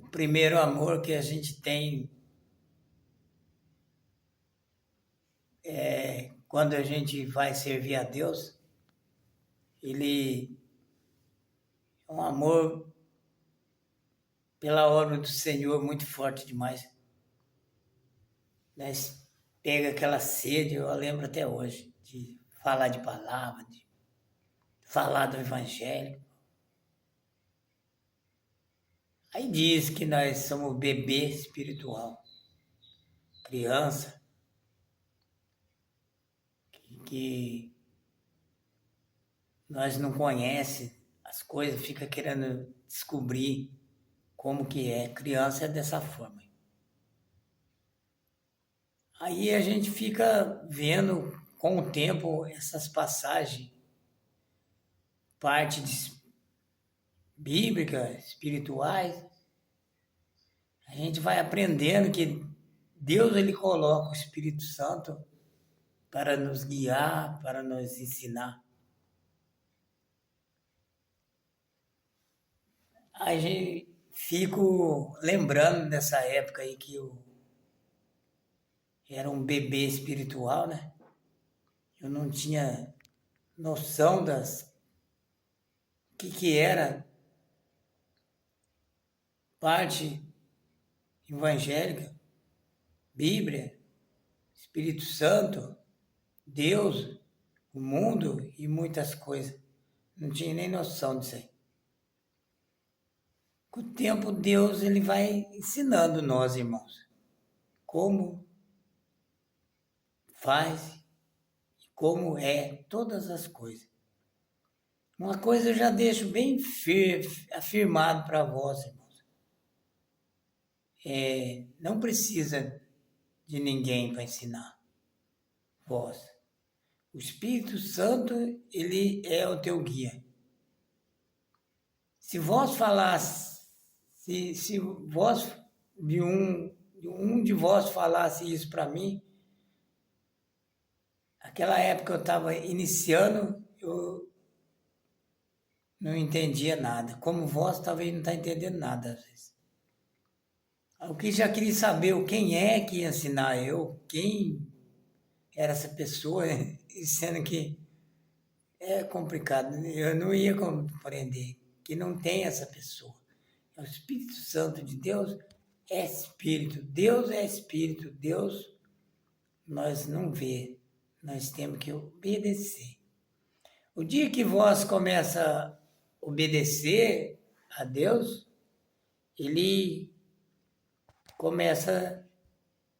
primeiro amor que a gente tem quando a gente vai servir a Deus, ele é um amor pela obra do Senhor muito forte demais. Nós pega aquela sede, eu lembro até hoje, de falar de palavra, de falar do Evangelho. Aí diz que nós somos bebê espiritual, criança, que nós não conhece as coisas, fica querendo descobrir como que é. Criança é dessa forma. Aí a gente fica vendo com o tempo essas passagens, partes bíblicas, espirituais. A gente vai aprendendo que Deus ele coloca o Espírito Santo para nos guiar, para nos ensinar. A gente fico lembrando dessa época aí que eu era um bebê espiritual, né? Eu não tinha noção das que era parte evangélica, Bíblia, Espírito Santo, Deus, o mundo e muitas coisas. Não tinha nem noção disso aí. Com o tempo, Deus ele vai ensinando nós, irmãos, como faz e como é todas as coisas. Uma coisa eu já deixo bem afirmado para vós, irmãos. Não precisa de ninguém para ensinar vós. O Espírito Santo, ele é o teu guia. Se vós falasse, se vós, de um de vós falasse isso para mim, aquela época eu estava iniciando, eu não entendia nada. Como vós talvez não está entendendo nada às vezes. O que já queria saber quem é que ia ensinar eu, quem era essa pessoa, sendo que é complicado, eu não ia compreender que não tem essa pessoa. O Espírito Santo de Deus é Espírito, Deus é Espírito, Deus nós não vê, nós temos que obedecer. O dia que vós começa a obedecer a Deus, ele começa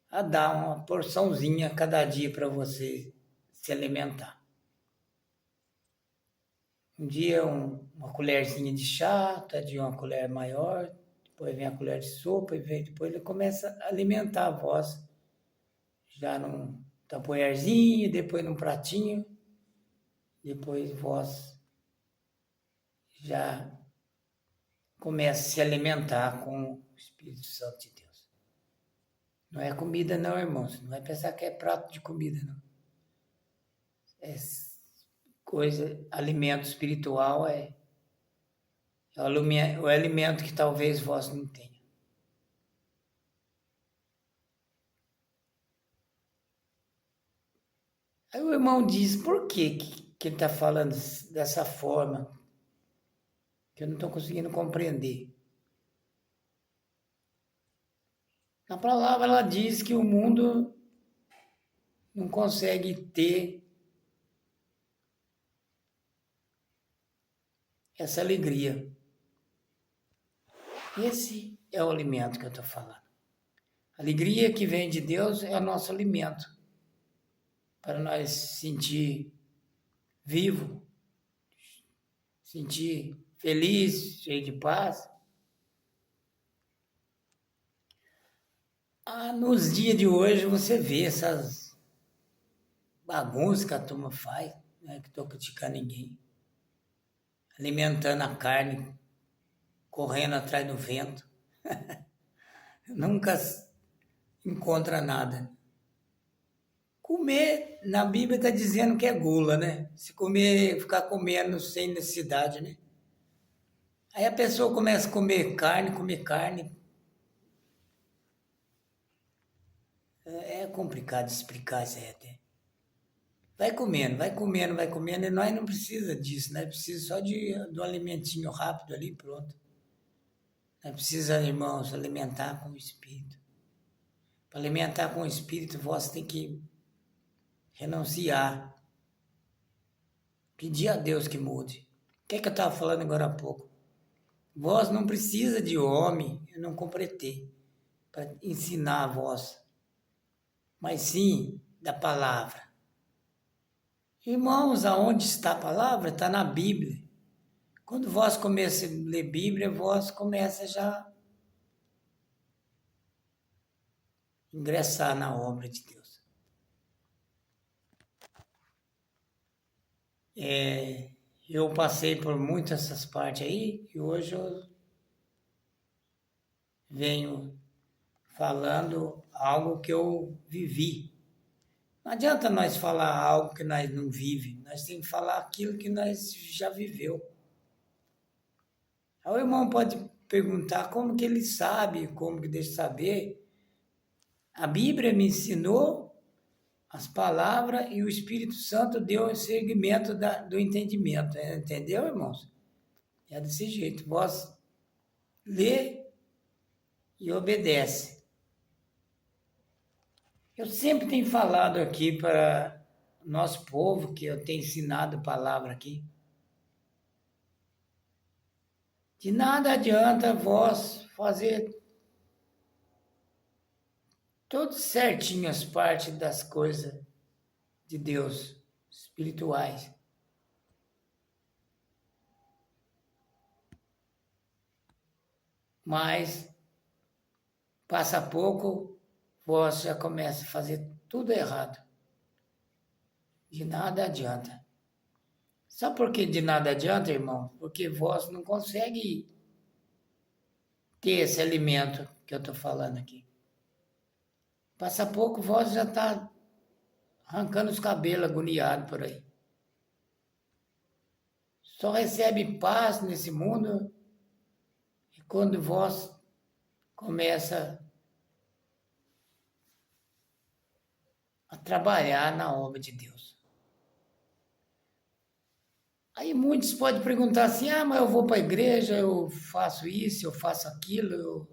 a dar uma porçãozinha cada dia para você se alimentar. Um dia uma colherzinha de chá, outro dia uma colher maior, depois vem a colher de sopa e depois ele começa a alimentar a voz, já num tapoerzinho, depois num pratinho, depois vós já começa a se alimentar com o Espírito Santo de Deus. Não é comida não, irmãos, não vai pensar que é prato de comida não. É coisa, alimento espiritual é o alimento que talvez vós não tenha. Aí o irmão diz, por que ele está falando dessa forma? Que eu não estou conseguindo compreender. Na palavra ela diz que o mundo não consegue ter essa alegria. Esse é o alimento que eu estou falando. A alegria que vem de Deus é o nosso alimento. Para nós sentir vivo, sentir feliz, cheio de paz. Nos dias de hoje você vê essas bagunças que a turma faz, não que estou criticando ninguém. Alimentando a carne, correndo atrás do vento. Nunca encontra nada. Comer, na Bíblia está dizendo que é gula, né? Se comer, ficar comendo sem necessidade, né? Aí a pessoa começa a comer carne, É complicado explicar isso aí até. Vai comendo, vai comendo, vai comendo, e nós não precisa disso, nós precisa só de um alimentinho rápido ali, pronto. Nós precisa, irmãos, alimentar com o Espírito. Para alimentar com o Espírito, você tem que renunciar, pedir a Deus que mude. O que é que eu estava falando agora há pouco? Vós não precisa de homem, eu não completei, para ensinar a vós, mas sim da palavra. Irmãos, aonde está a palavra? Está na Bíblia. Quando vós começa a ler Bíblia, vós começa já a ingressar na obra de Deus. Eu passei por muitas essas partes aí e hoje eu venho falando algo que eu vivi. Não adianta nós falar algo que nós não vive, nós temos que falar aquilo que nós já viveu. Aí o irmão pode perguntar como que ele sabe, como que deixa saber. A Bíblia me ensinou as palavras e o Espírito Santo deu o segmento do entendimento. Entendeu, irmãos? É desse jeito. Vós lê e obedece. Eu sempre tenho falado aqui para o nosso povo, que eu tenho ensinado a palavra aqui. De nada adianta vós fazer tudo certinho as partes das coisas de Deus, espirituais. Mas passa pouco, vós já começa a fazer tudo errado. De nada adianta. Sabe por que de nada adianta, irmão? Porque vós não consegue ter esse alimento que eu estou falando aqui. Passa pouco, vós já está arrancando os cabelos agoniado por aí. Só recebe paz nesse mundo e quando vós começa a trabalhar na obra de Deus. Aí muitos podem perguntar assim, mas eu vou para a igreja, eu faço isso, eu faço aquilo,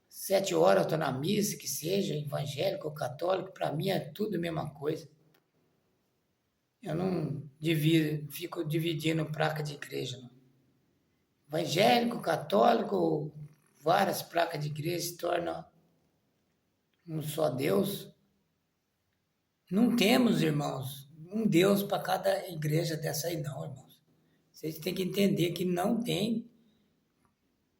7 horas eu estou na missa, que seja evangélico ou católico, para mim é tudo a mesma coisa. Eu não fico dividindo placas de igreja, não. Evangélico, católico, várias placas de igreja se tornam um só Deus. Não temos, irmãos, um Deus para cada igreja dessa aí não, irmãos. Vocês têm que entender que não tem.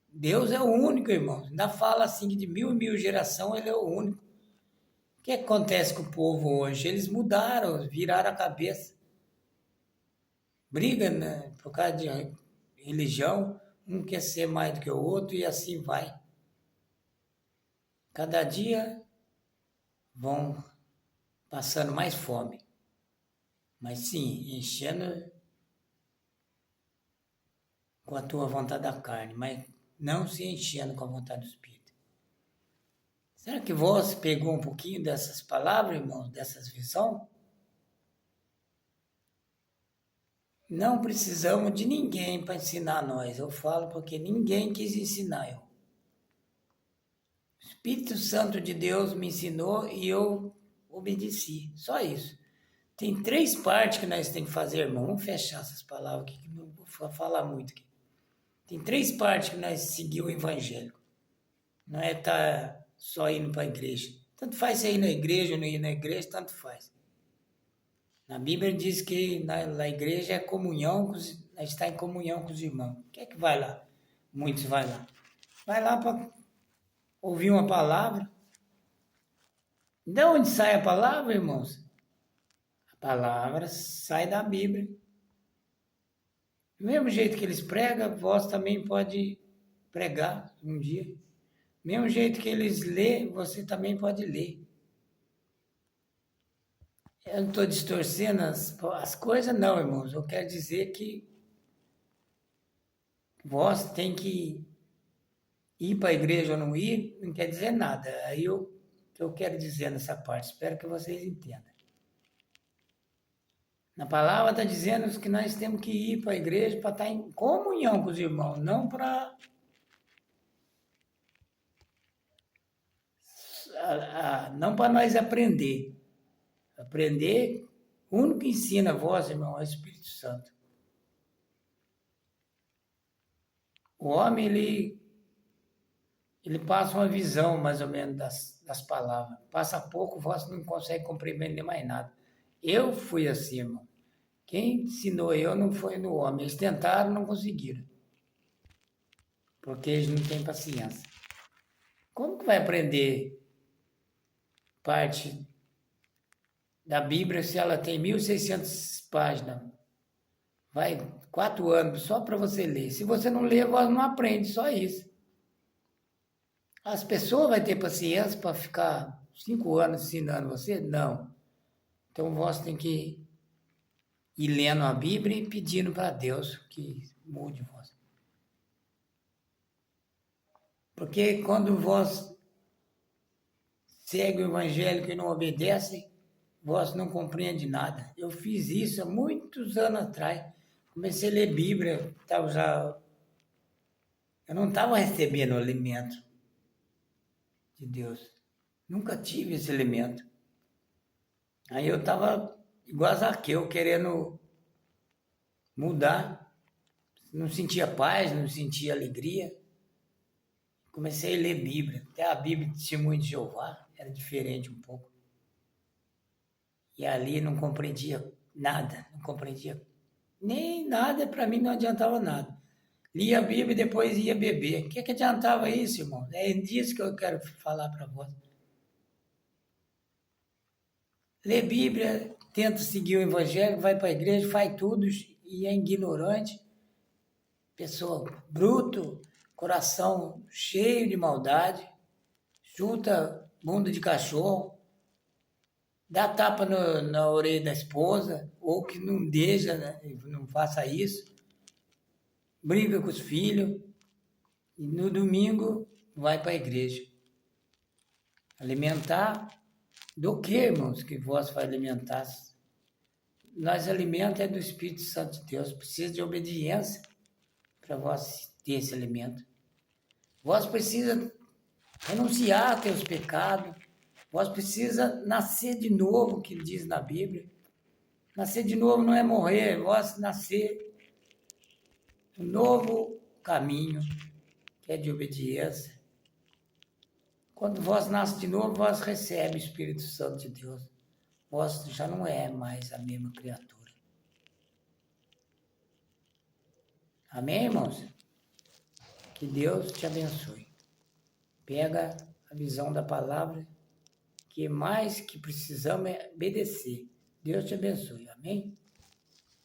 Deus é o único, irmãos. Ainda fala assim que de mil e mil geração ele é o único. O que acontece com o povo hoje? Eles mudaram, viraram a cabeça. Briga, né, por causa de religião. Um quer ser mais do que o outro e assim vai. Cada dia vão passando mais fome. Mas sim, enchendo com a tua vontade da carne, mas não se enchendo com a vontade do Espírito. Será que você pegou um pouquinho dessas palavras, irmãos, dessas visões? Não precisamos de ninguém para ensinar nós. Eu falo porque ninguém quis ensinar eu. O Espírito Santo de Deus me ensinou e eu obedeci. Só isso. Tem 3 partes que nós temos que fazer, irmão. Vamos fechar essas palavras aqui, que não vou falar muito aqui. Tem 3 partes que nós seguimos o evangelho. Não é estar só indo para a igreja. Tanto faz você ir na igreja ou não ir na igreja, tanto faz. Na Bíblia diz que na igreja é comunhão, está em comunhão com os irmãos. Quem é que vai lá? Muitos vai lá. Vai lá para ouvir uma palavra. De onde sai a palavra, irmãos? A palavra sai da Bíblia. Do mesmo jeito que eles pregam, vós também pode pregar um dia. Do mesmo jeito que eles lêem, você também pode ler. Eu não estou distorcendo as coisas, não, irmãos. Eu quero dizer que vós tem que ir para a igreja ou não ir, não quer dizer nada. Aí que eu quero dizer nessa parte. Espero que vocês entendam. Na palavra está dizendo que nós temos que ir para a igreja para estar em comunhão com os irmãos, não para não para nós aprender. Aprender, o único que ensina a vós, irmão, é o Espírito Santo. O homem, ele passa uma visão, mais ou menos, das palavras. Passa pouco, vós não consegue compreender mais nada. Eu fui assim, irmão. Quem ensinou eu não foi no homem. Eles tentaram, não conseguiram. Porque eles não têm paciência. Como que vai aprender parte da Bíblia se ela tem 1.600 páginas? Vai 4 anos só para você ler. Se você não ler, você não aprende, só isso. As pessoas vão ter paciência para ficar 5 anos ensinando você? Não. Então você tem que ir lendo a Bíblia e pedindo para Deus que mude você. Porque quando vós segue o evangelho e não obedece, vós não compreende nada. Eu fiz isso há muitos anos atrás. Comecei a ler Bíblia, eu não estava recebendo o alimento de Deus. Nunca tive esse alimento. Aí eu estava igual a Zaqueu, querendo mudar. Não sentia paz, não sentia alegria. Comecei a ler Bíblia. Até a Bíblia de Testemunho de Jeová era diferente um pouco. E ali não compreendia nada, não compreendia nem nada, para mim não adiantava nada. Lia a Bíblia e depois ia beber. O que adiantava isso, irmão? É disso que eu quero falar para você. Lê Bíblia, tenta seguir o Evangelho, vai para a igreja, faz tudo e é ignorante. Pessoa bruto, coração cheio de maldade, chuta bunda de cachorro, dá tapa na orelha da esposa, ou que não deixa, né? Não faça isso. Briga com os filhos, e no domingo vai para a igreja. Alimentar do que, irmãos, que vós vai alimentar? Nós alimento é do Espírito Santo de Deus, precisa de obediência para vós ter esse alimento. Vós precisa renunciar a teus pecados, vós precisa nascer de novo, que diz na Bíblia. Nascer de novo não é morrer, vós nascer um novo caminho, que é de obediência. Quando vós nasce de novo, vós recebe o Espírito Santo de Deus. Vós já não é mais a mesma criatura. Amém, irmãos? Que Deus te abençoe. Pega a visão da palavra, que mais que precisamos é obedecer. Deus te abençoe. Amém?